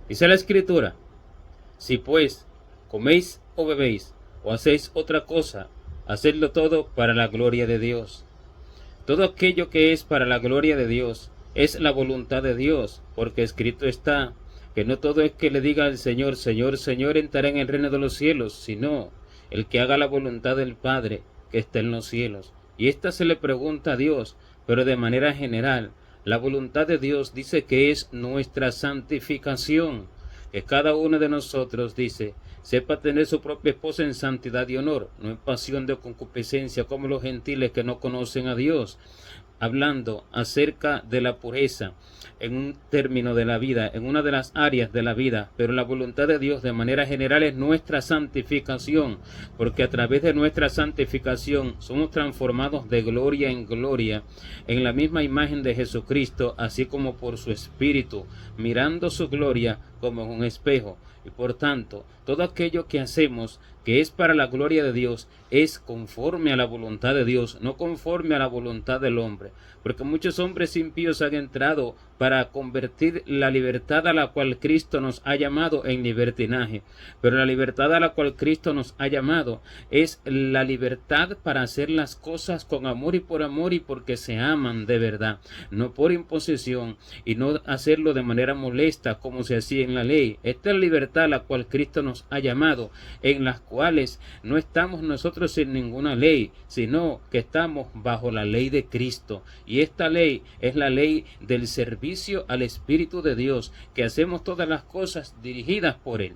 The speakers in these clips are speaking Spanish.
Dice la Escritura: si pues coméis o bebéis o hacéis otra cosa, hacedlo todo para la gloria de Dios. Todo aquello que es para la gloria de Dios es la voluntad de Dios, porque escrito está que no todo es que le diga al Señor, Señor, Señor, entrará en el reino de los cielos, sino el que haga la voluntad del Padre que está en los cielos. Y esta se le pregunta a Dios, pero de manera general. La voluntad de Dios dice que es nuestra santificación, que cada uno de nosotros, dice, sepa tener su propia esposa en santidad y honor, no en pasión de concupiscencia como los gentiles que no conocen a Dios, hablando acerca de la pureza en un término de la vida, en una de las áreas de la vida, pero la voluntad de Dios de manera general es nuestra santificación, porque a través de nuestra santificación somos transformados de gloria en gloria, en la misma imagen de Jesucristo, así como por su Espíritu, mirando su gloria como en un espejo. Y por tanto, todo aquello que hacemos que es para la gloria de Dios es conforme a la voluntad de Dios, no conforme a la voluntad del hombre. Porque muchos hombres impíos han entrado para convertir la libertad a la cual Cristo nos ha llamado en libertinaje. Pero la libertad a la cual Cristo nos ha llamado es la libertad para hacer las cosas con amor y porque se aman de verdad, no por imposición y no hacerlo de manera molesta como se hacía en la ley. Esta es la libertad a la cual Cristo nos ha llamado, en las cuales no estamos nosotros sin ninguna ley, sino que estamos bajo la ley de Cristo. Y esta ley es la ley del servicio al Espíritu de Dios, que hacemos todas las cosas dirigidas por Él.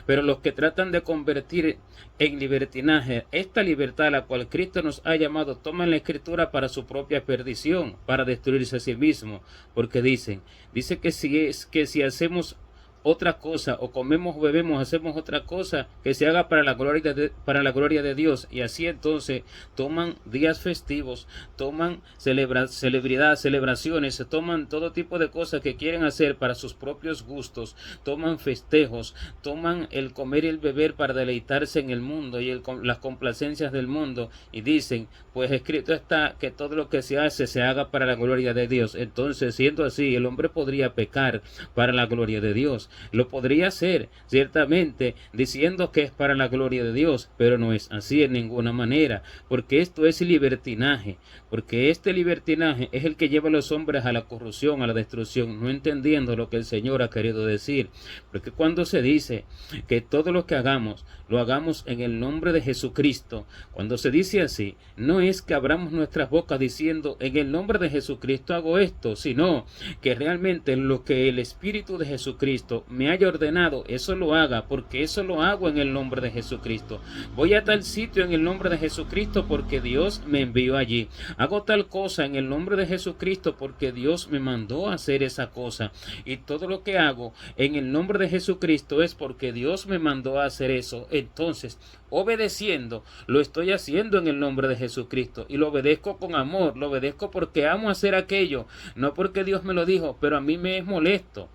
Pero los que tratan de convertir en libertinaje esta libertad a la cual Cristo nos ha llamado, toman la Escritura para su propia perdición, para destruirse a sí mismo, porque dice que si hacemos otra cosa, o comemos o bebemos, hacemos otra cosa, que se haga para la gloria de Dios. Y así entonces toman días festivos, toman celebraciones, toman todo tipo de cosas que quieren hacer para sus propios gustos, toman festejos, toman el comer y el beber para deleitarse en el mundo y las complacencias del mundo, y dicen, pues escrito está que todo lo que se hace se haga para la gloria de Dios. Entonces, siendo así, el hombre podría pecar para la gloria de Dios. Lo podría hacer, ciertamente, diciendo que es para la gloria de Dios, pero no es así en ninguna manera, porque esto es libertinaje, porque este libertinaje es el que lleva a los hombres a la corrupción, a la destrucción, no entendiendo lo que el Señor ha querido decir. Porque cuando se dice que todo lo que hagamos, lo hagamos en el nombre de Jesucristo, cuando se dice así, no es que abramos nuestras bocas diciendo, en el nombre de Jesucristo hago esto, sino que realmente lo que el Espíritu de Jesucristo me haya ordenado, eso lo haga, porque eso lo hago en el nombre de Jesucristo. Voy a tal sitio en el nombre de Jesucristo porque Dios me envió allí. Hago tal cosa en el nombre de Jesucristo porque Dios me mandó a hacer esa cosa. Y todo lo que hago en el nombre de Jesucristo es porque Dios me mandó a hacer eso. Entonces, obedeciendo, lo estoy haciendo en el nombre de Jesucristo, y lo obedezco con amor, lo obedezco porque amo hacer aquello, no porque Dios me lo dijo, pero a mí me es molesto,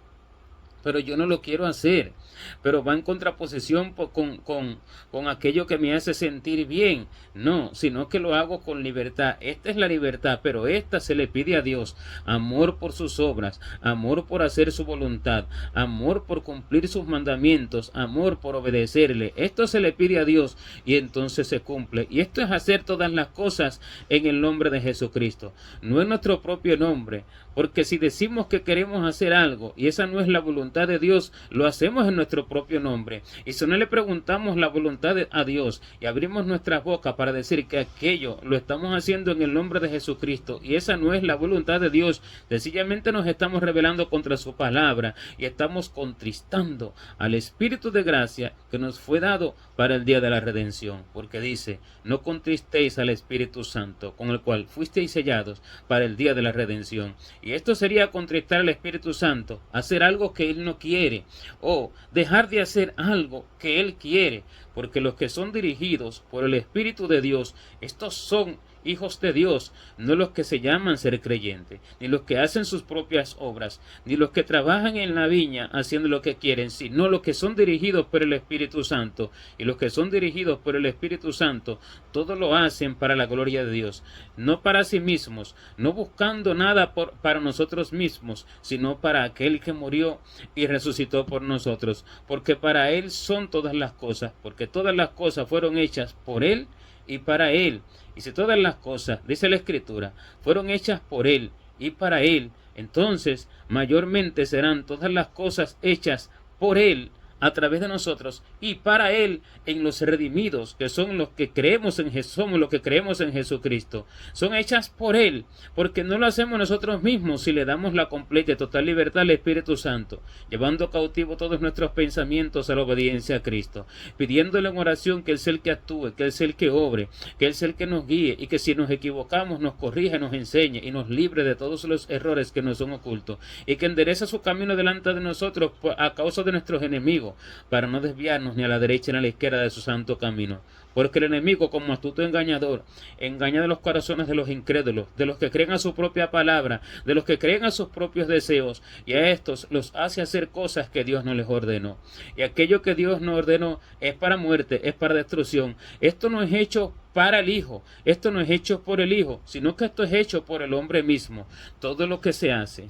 pero yo no lo quiero hacer, pero va en contraposición con aquello que me hace sentir bien. No, sino que lo hago con libertad. Esta es la libertad, pero esta se le pide a Dios: amor por sus obras, amor por hacer su voluntad, amor por cumplir sus mandamientos, amor por obedecerle. Esto se le pide a Dios y entonces se cumple. Y esto es hacer todas las cosas en el nombre de Jesucristo, no en nuestro propio nombre, porque si decimos que queremos hacer algo y esa no es la voluntad de Dios, lo hacemos en nuestro propio nombre. Y si no le preguntamos la voluntad a Dios y abrimos nuestras bocas para decir que aquello lo estamos haciendo en el nombre de Jesucristo y esa no es la voluntad de Dios, sencillamente nos estamos rebelando contra su palabra y estamos contristando al Espíritu de gracia que nos fue dado para el día de la redención. Porque dice, no contristéis al Espíritu Santo, con el cual fuisteis sellados para el día de la redención. Y esto sería contristar al Espíritu Santo, hacer algo que Él no quiere, o dejar de hacer algo que Él quiere, porque los que son dirigidos por el Espíritu de Dios, estos son hijos de Dios, no los que se llaman ser creyentes, ni los que hacen sus propias obras, ni los que trabajan en la viña haciendo lo que quieren, sino los que son dirigidos por el Espíritu Santo. Y los que son dirigidos por el Espíritu Santo, todo lo hacen para la gloria de Dios, no para sí mismos, no buscando nada para nosotros mismos, sino para aquel que murió y resucitó por nosotros, porque para Él son todas las cosas, porque todas las cosas fueron hechas por Él y para Él. Y si todas las cosas, dice la Escritura, fueron hechas por Él y para Él, entonces mayormente serán todas las cosas hechas por Él, a través de nosotros y para Él en los redimidos, que son los que creemos en Jesús, somos los que creemos en Jesucristo. Son hechas por Él, porque no lo hacemos nosotros mismos si le damos la completa y total libertad al Espíritu Santo, llevando cautivo todos nuestros pensamientos a la obediencia a Cristo, pidiéndole en oración que Él sea el que actúe, que Él sea el que obre, que Él sea el que nos guíe y que si nos equivocamos nos corrija, nos enseñe y nos libre de todos los errores que nos son ocultos y que endereza su camino delante de nosotros a causa de nuestros enemigos, para no desviarnos ni a la derecha ni a la izquierda de su santo camino. Porque el enemigo, como astuto engañador, engaña de los corazones de los incrédulos, de los que creen a su propia palabra, de los que creen a sus propios deseos, y a estos los hace hacer cosas que Dios no les ordenó. Y aquello que Dios no ordenó es para muerte, es para destrucción. Esto no es hecho para el Hijo, esto no es hecho por el Hijo, sino que esto es hecho por el hombre mismo. Todo lo que se hace,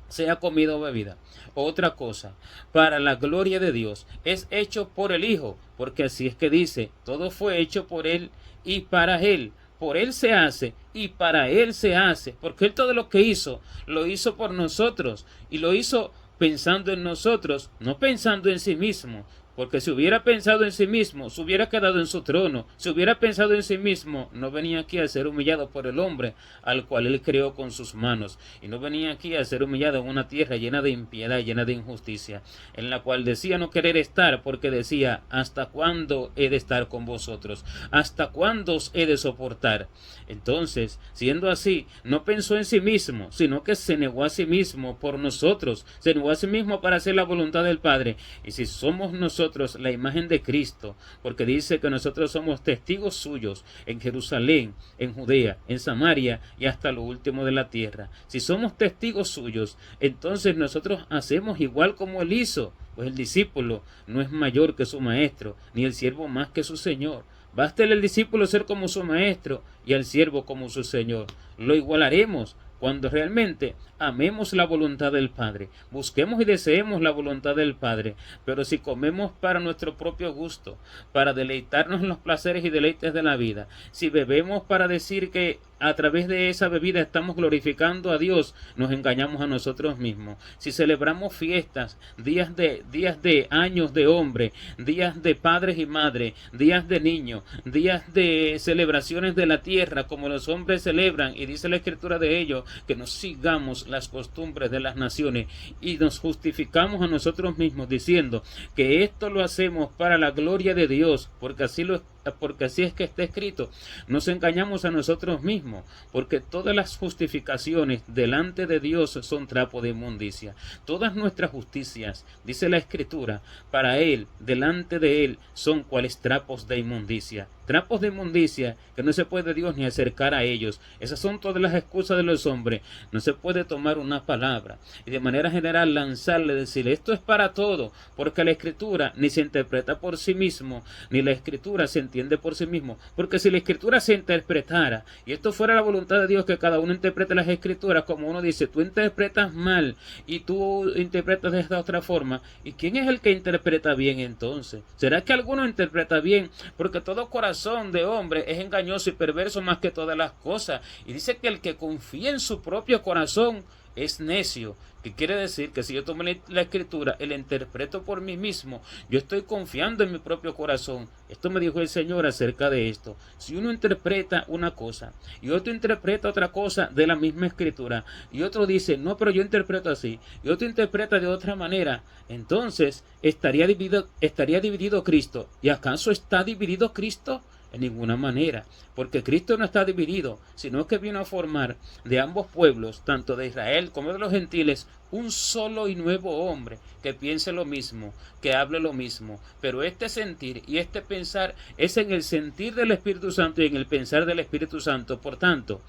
sea comida o bebida, otra cosa, para la gloria de Dios, es hecho por el Hijo, porque así es que dice, todo fue hecho por Él y para Él. Por Él se hace y para Él se hace, porque Él todo lo que hizo, lo hizo por nosotros y lo hizo pensando en nosotros, no pensando en sí mismo. Porque si hubiera pensado en sí mismo, se hubiera quedado en su trono. Si hubiera pensado en sí mismo, no venía aquí a ser humillado por el hombre, al cual Él creó con sus manos. Y no venía aquí a ser humillado en una tierra llena de impiedad, llena de injusticia, en la cual decía no querer estar, porque decía, ¿hasta cuándo he de estar con vosotros? ¿Hasta cuándo os he de soportar? Entonces, siendo así, no pensó en sí mismo, sino que se negó a sí mismo por nosotros. Se negó a sí mismo para hacer la voluntad del Padre. Y si somos nosotros la imagen de Cristo, porque dice que nosotros somos testigos suyos en Jerusalén, en Judea, en Samaria y hasta lo último de la tierra. Si somos testigos suyos, entonces nosotros hacemos igual como Él hizo, pues el discípulo no es mayor que su maestro, ni el siervo más que su señor. Basta el discípulo ser como su maestro y el siervo como su señor. Lo igualaremos cuando realmente amemos la voluntad del Padre, busquemos y deseemos la voluntad del Padre. Pero si comemos para nuestro propio gusto, para deleitarnos en los placeres y deleites de la vida, si bebemos para decir que a través de esa bebida estamos glorificando a Dios, nos engañamos a nosotros mismos. Si celebramos fiestas, días de años de hombre, días de padres y madres, días de niños, días de celebraciones de la tierra, como los hombres celebran, y dice la Escritura de ellos, que nos sigamos las costumbres de las naciones, y nos justificamos a nosotros mismos diciendo que esto lo hacemos para la gloria de Dios, porque así es que está escrito. Nos engañamos a nosotros mismos, porque todas las justificaciones delante de Dios son trapo de inmundicia. Todas nuestras justicias, dice la Escritura, para Él, delante de Él, son cuales trapos de inmundicia. Trapos de inmundicia que no se puede Dios ni acercar a ellos. Esas son todas las excusas de los hombres. No se puede tomar una palabra y de manera general lanzarle, decirle, esto es para todo, porque la Escritura ni se interpreta por sí mismo, ni la Escritura se entiende por sí mismo. Porque si la Escritura se interpretara, y esto fuera la voluntad de Dios, que cada uno interprete las Escrituras como uno dice, tú interpretas mal y tú interpretas de esta otra forma, ¿y quién es el que interpreta bien entonces? ¿Será que alguno interpreta bien? Porque todo corazón de hombre es engañoso y perverso más que todas las cosas. Y dice que el que confía en su propio corazón es necio. Que quiere decir que si yo tomo la Escritura y la interpreto por mí mismo, yo estoy confiando en mi propio corazón. Esto me dijo el Señor acerca de esto. Si uno interpreta una cosa y otro interpreta otra cosa de la misma Escritura, y otro dice, no, pero yo interpreto así, y otro interpreta de otra manera, entonces estaría dividido Cristo. ¿Y acaso está dividido Cristo? En ninguna manera, porque Cristo no está dividido, sino que vino a formar de ambos pueblos, tanto de Israel como de los gentiles, un solo y nuevo hombre que piense lo mismo, que hable lo mismo. Pero este sentir y este pensar es en el sentir del Espíritu Santo y en el pensar del Espíritu Santo. Por tanto,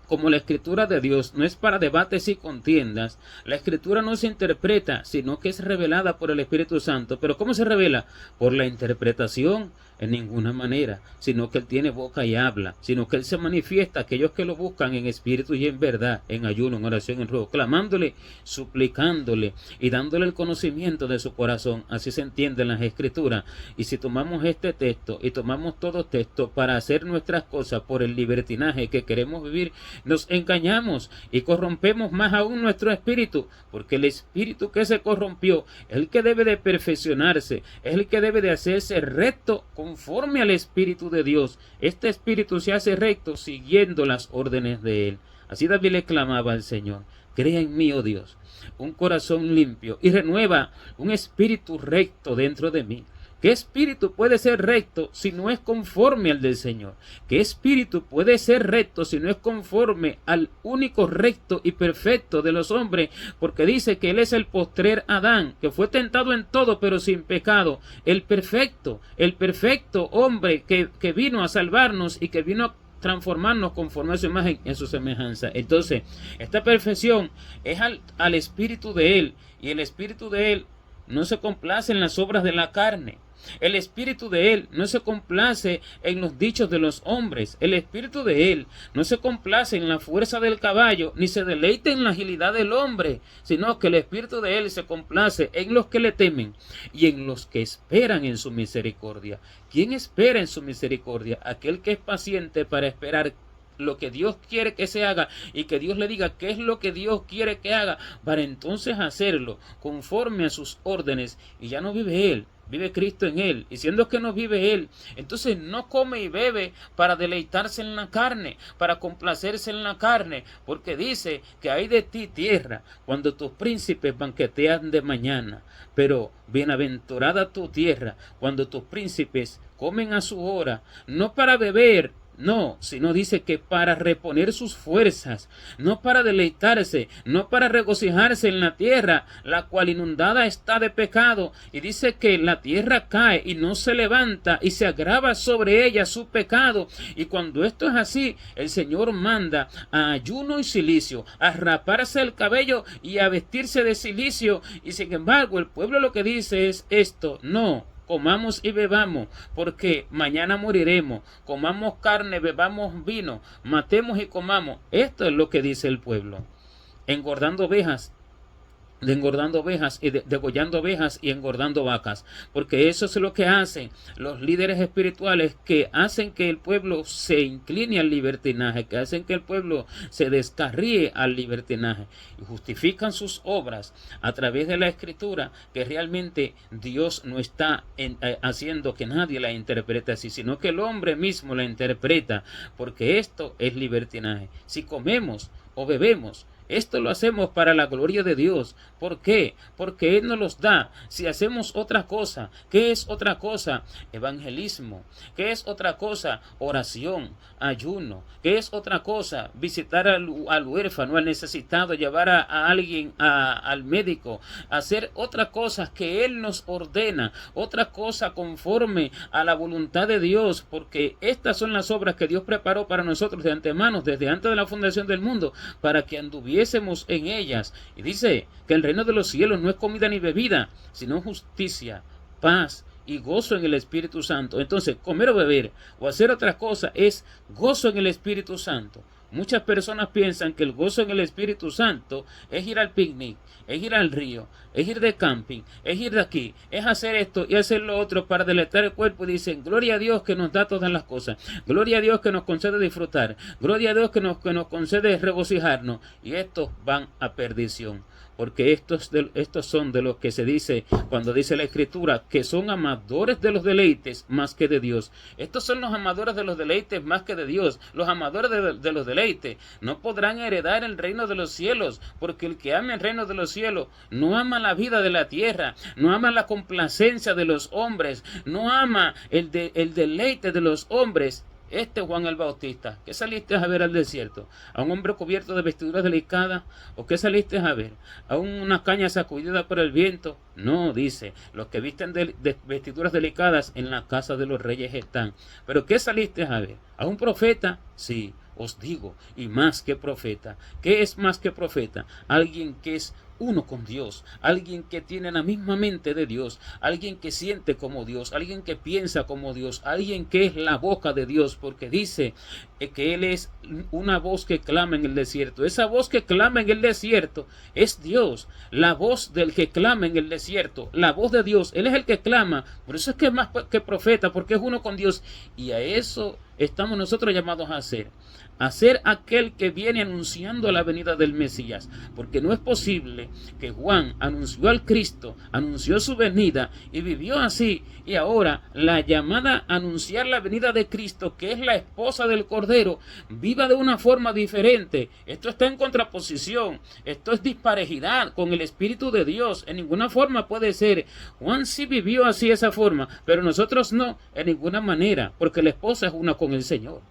como la escritura de Dios no es para debates y contiendas, la escritura no se interpreta, sino que es revelada por el Espíritu Santo. ¿Pero cómo se revela? Por la interpretación. En ninguna manera, sino que Él tiene boca y habla, sino que Él se manifiesta a aquellos que lo buscan en espíritu y en verdad, en ayuno, en oración, en ruego, clamándole, suplicándole y dándole el conocimiento de su corazón. Así se entienden las escrituras. Y si tomamos este texto y tomamos todo texto para hacer nuestras cosas por el libertinaje que queremos vivir, nos engañamos y corrompemos más aún nuestro espíritu, porque el espíritu que se corrompió es el que debe de perfeccionarse, es el que debe de hacerse recto conforme al Espíritu de Dios. Este Espíritu se hace recto siguiendo las órdenes de Él. Así David le clamaba al Señor: crea en mí, oh Dios, un corazón limpio y renueva un espíritu recto dentro de mí. ¿Qué espíritu puede ser recto si no es conforme al del Señor? ¿Qué espíritu puede ser recto si no es conforme al único recto y perfecto de los hombres? Porque dice que Él es el postrer Adán, que fue tentado en todo pero sin pecado. El perfecto hombre que vino a salvarnos y que vino a transformarnos conforme a su imagen y a su semejanza. Entonces, esta perfección es al espíritu de Él, y el espíritu de Él no se complace en las obras de la carne. El espíritu de Él no se complace en los dichos de los hombres. El espíritu de Él no se complace en la fuerza del caballo, ni se deleita en la agilidad del hombre, sino que el espíritu de Él se complace en los que le temen y en los que esperan en su misericordia. ¿Quién espera en su misericordia? Aquel que es paciente para esperar lo que Dios quiere que se haga y que Dios le diga qué es lo que Dios quiere que haga, para entonces hacerlo conforme a sus órdenes. Y ya no vive él, vive Cristo en él. Y siendo que no vive él, entonces no come y bebe para deleitarse en la carne, para complacerse en la carne, porque dice que hay de ti, tierra, cuando tus príncipes banquetean de mañana. Pero bienaventurada tu tierra cuando tus príncipes comen a su hora, no para beber, no, sino dice que para reponer sus fuerzas, no para deleitarse, no para regocijarse en la tierra, la cual inundada está de pecado. Y dice que la tierra cae y no se levanta, y se agrava sobre ella su pecado. Y cuando esto es así, el Señor manda a ayuno y cilicio, a raparse el cabello y a vestirse de cilicio. Y sin embargo, el pueblo lo que dice es esto: no comamos y bebamos, porque mañana moriremos. Comamos carne, bebamos vino, matemos y comamos. Esto es lo que dice el pueblo. Engordando ovejas y degollando ovejas y engordando vacas, porque eso es lo que hacen los líderes espirituales, que hacen que el pueblo se incline al libertinaje, que hacen que el pueblo se descarríe al libertinaje, y justifican sus obras a través de la escritura, que realmente Dios no está haciendo que nadie la interprete así, sino que el hombre mismo la interpreta, porque esto es libertinaje. Si comemos o bebemos, esto lo hacemos para la gloria de Dios. ¿Por qué? Porque Él nos los da. Si hacemos otra cosa, ¿qué es otra cosa? Evangelismo. ¿Qué es otra cosa? Oración, ayuno. ¿Qué es otra cosa? Visitar al huérfano, al necesitado, llevar a alguien al médico, hacer otras cosas que Él nos ordena, otra cosa conforme a la voluntad de Dios, porque estas son las obras que Dios preparó para nosotros de antemano, desde antes de la fundación del mundo, para que anduviésemos en ellas. Y dice que el reino de los cielos no es comida ni bebida, sino justicia, paz y gozo en el Espíritu Santo. Entonces, comer o beber o hacer otra cosa es gozo en el Espíritu Santo. Muchas personas piensan que el gozo en el Espíritu Santo es ir al picnic, es ir al río, es ir de camping, es ir de aquí, es hacer esto y hacer lo otro para deleitar el cuerpo. Y dicen: gloria a Dios que nos da todas las cosas, gloria a Dios que nos concede disfrutar, gloria a Dios que nos concede regocijarnos. Y estos van a perdición. porque estos son de los que se dice, cuando dice la Escritura, que son amadores de los deleites más que de Dios. Estos son los amadores de los deleites más que de Dios. Los amadores de los deleites no podrán heredar el reino de los cielos, porque el que ama el reino de los cielos no ama la vida de la tierra, no ama la complacencia de los hombres, no ama el deleite de los hombres. Juan el Bautista, ¿qué saliste a ver al desierto? ¿A un hombre cubierto de vestiduras delicadas? ¿O qué saliste a ver? ¿A una caña sacudida por el viento? No, dice, los que visten de vestiduras delicadas en la casa de los reyes están. ¿Pero qué saliste a ver? ¿A un profeta? Sí, os digo, y más que profeta. ¿Qué es más que profeta? Alguien que es uno con Dios, alguien que tiene la misma mente de Dios, alguien que siente como Dios, alguien que piensa como Dios, alguien que es la boca de Dios, porque dice que Él es una voz que clama en el desierto. Esa voz que clama en el desierto es Dios, la voz del que clama en el desierto, la voz de Dios. Él es el que clama, por eso es que es más que profeta, porque es uno con Dios, y a eso estamos nosotros llamados a ser aquel que viene anunciando la venida del Mesías, porque no es posible que Juan anunció al Cristo, anunció su venida y vivió así, y ahora la llamada a anunciar la venida de Cristo, que es la esposa del Cordero, viva de una forma diferente. Esto está en contraposición, esto es disparejidad con el Espíritu de Dios. En ninguna forma puede ser. Juan sí vivió así, esa forma, pero nosotros no, en ninguna manera, porque la esposa es una con el Señor.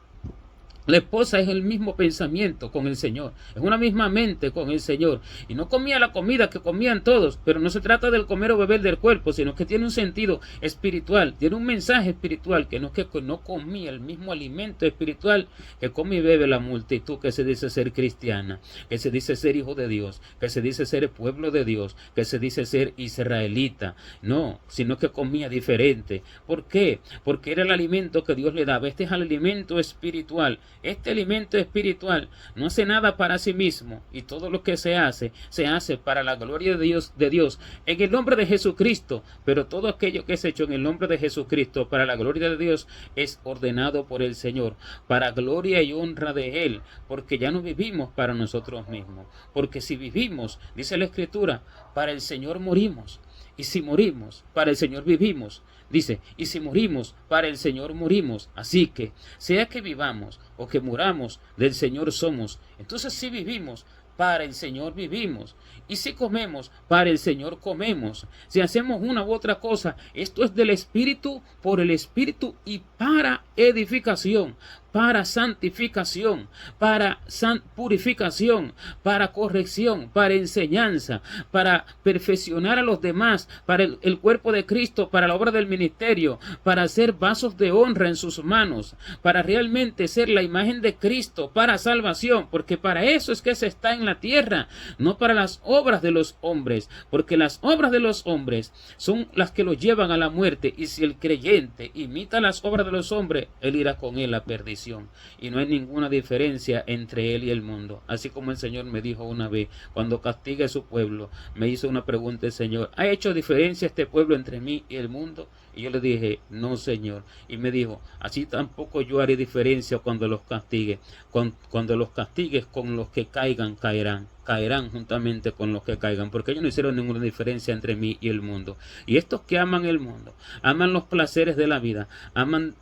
La esposa es el mismo pensamiento con el Señor, es una misma mente con el Señor, y no comía la comida que comían todos, pero no se trata del comer o beber del cuerpo, sino que tiene un sentido espiritual, tiene un mensaje espiritual, que no comía el mismo alimento espiritual que come y bebe la multitud que se dice ser cristiana, que se dice ser hijo de Dios, que se dice ser pueblo de Dios, que se dice ser israelita. No, sino que comía diferente. ¿Por qué? Porque era el alimento que Dios le daba. Este es el alimento espiritual. Este alimento espiritual no hace nada para sí mismo, y todo lo que se hace para la gloria de Dios en el nombre de Jesucristo. Pero todo aquello que es hecho en el nombre de Jesucristo para la gloria de Dios es ordenado por el Señor, para gloria y honra de Él, porque ya no vivimos para nosotros mismos, porque si vivimos, dice la Escritura, para el Señor morimos, y si morimos, para el Señor vivimos. Dice, y si morimos, para el Señor morimos. Así que, sea que vivamos o que muramos, del Señor somos. Entonces, si vivimos, para el Señor vivimos. Y si comemos, para el Señor comemos. Si hacemos una u otra cosa, esto es del Espíritu, por el Espíritu y para edificación, para santificación, para purificación, para corrección, para enseñanza, para perfeccionar a los demás, para el cuerpo de Cristo, para la obra del ministerio, para ser vasos de honra en sus manos, para realmente ser la imagen de Cristo, para salvación, porque para eso es que se está en la tierra, no para las obras de los hombres, porque las obras de los hombres son las que los llevan a la muerte, y si el creyente imita las obras de los hombres, él irá con él a perdición. Y no hay ninguna diferencia entre él y el mundo. Así como el Señor me dijo una vez, cuando castigue a su pueblo, me hizo una pregunta el Señor: ¿ha hecho diferencia este pueblo entre mí y el mundo? Y yo le dije, no, Señor. Y me dijo, así tampoco yo haré diferencia cuando los castigue. Cuando los castigues, con los que caigan, caerán juntamente con los que caigan, porque ellos no hicieron ninguna diferencia entre mí y el mundo. Y estos que aman el mundo, aman los placeres de la vida, aman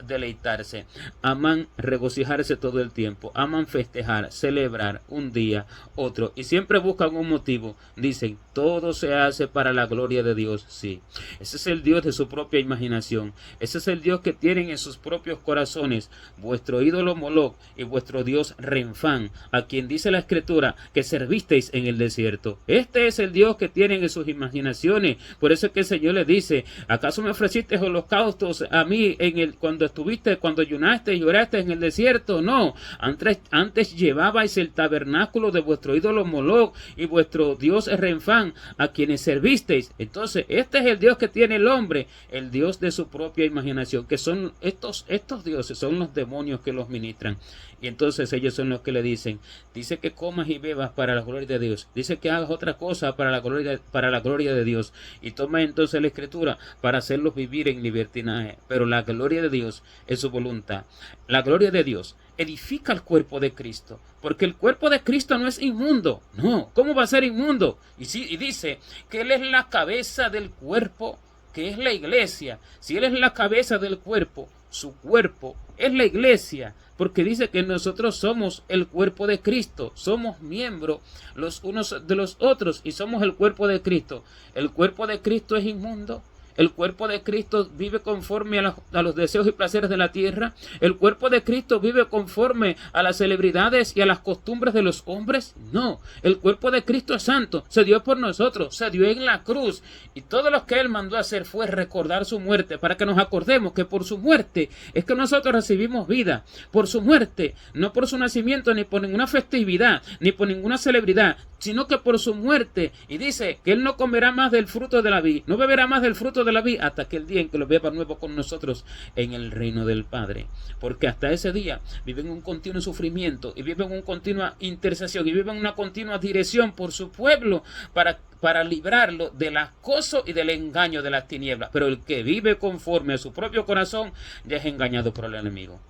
deleitarse, aman regocijarse todo el tiempo, aman festejar, celebrar un día, otro, y siempre buscan un motivo. Dicen, todo se hace para la gloria de Dios. Sí, ese es el Dios de su propia imaginación, ese es el Dios que tienen en sus propios corazones, vuestro ídolo Moloc y vuestro Dios Renfán, a quien dice la Escritura que servisteis en el desierto. Este es el Dios que tienen en sus imaginaciones. Por eso es que el Señor le dice, ¿acaso me ofreciste holocaustos a mí cuando ayunaste y lloraste en el desierto? No, antes llevabais el tabernáculo de vuestro ídolo Moloc y vuestro Dios Renfán, a quienes servisteis. Entonces, este es el Dios que tiene el hombre, el Dios de su propia imaginación, que son estos dioses, son los demonios que los ministran. Y entonces ellos son los que le dicen, dice que comas y bebas para la gloria de Dios, dice que hagas otra cosa para la gloria de Dios, y toma entonces la Escritura para hacerlos vivir en libertinaje. Pero la gloria de Dios es su voluntad. La gloria de Dios edifica el cuerpo de Cristo, porque el cuerpo de Cristo no es inmundo, no, ¿cómo va a ser inmundo? Y dice que Él es la cabeza del cuerpo, que es la iglesia. Si Él es la cabeza del cuerpo, su cuerpo es la iglesia, porque dice que nosotros somos el cuerpo de Cristo, somos miembros los unos de los otros y somos el cuerpo de Cristo. ¿El cuerpo de Cristo es inmundo? ¿El cuerpo de Cristo vive conforme a los deseos y placeres de la tierra? ¿El cuerpo de Cristo vive conforme a las celebridades y a las costumbres de los hombres? No, el cuerpo de Cristo es santo, se dio por nosotros, se dio en la cruz, y todo lo que Él mandó a hacer fue recordar su muerte, para que nos acordemos que por su muerte es que nosotros recibimos vida, por su muerte, no por su nacimiento, ni por ninguna festividad, ni por ninguna celebridad, sino que por su muerte. Y dice que Él no comerá más del fruto de la vid, no beberá más del fruto de la vid hasta aquel día en que lo beba nuevo con nosotros en el reino del Padre, porque hasta ese día viven un continuo sufrimiento y viven una continua intercesión y viven una continua dirección por su pueblo para librarlo del acoso y del engaño de las tinieblas. Pero el que vive conforme a su propio corazón ya es engañado por el enemigo.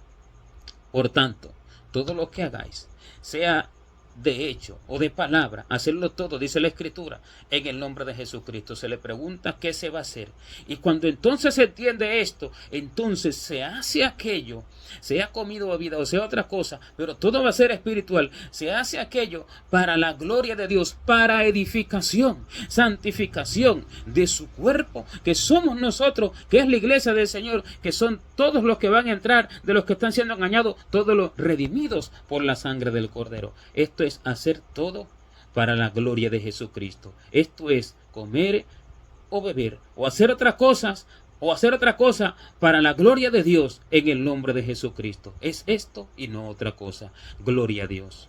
Por tanto, todo lo que hagáis, sea de hecho o de palabra, hacerlo todo, dice la Escritura, en el nombre de Jesucristo. Se le pregunta qué se va a hacer, y cuando entonces se entiende esto, entonces se hace aquello, sea comida o bebida o sea otra cosa, pero todo va a ser espiritual. Se hace aquello para la gloria de Dios, para edificación, santificación de su cuerpo, que somos nosotros, que es la iglesia del Señor, que son todos los que van a entrar, de los que están siendo engañados, todos los redimidos por la sangre del Cordero. Esto es hacer todo para la gloria de Jesucristo. Esto es comer o beber o hacer otras cosas para la gloria de Dios en el nombre de Jesucristo. Es esto y no otra cosa. Gloria a Dios.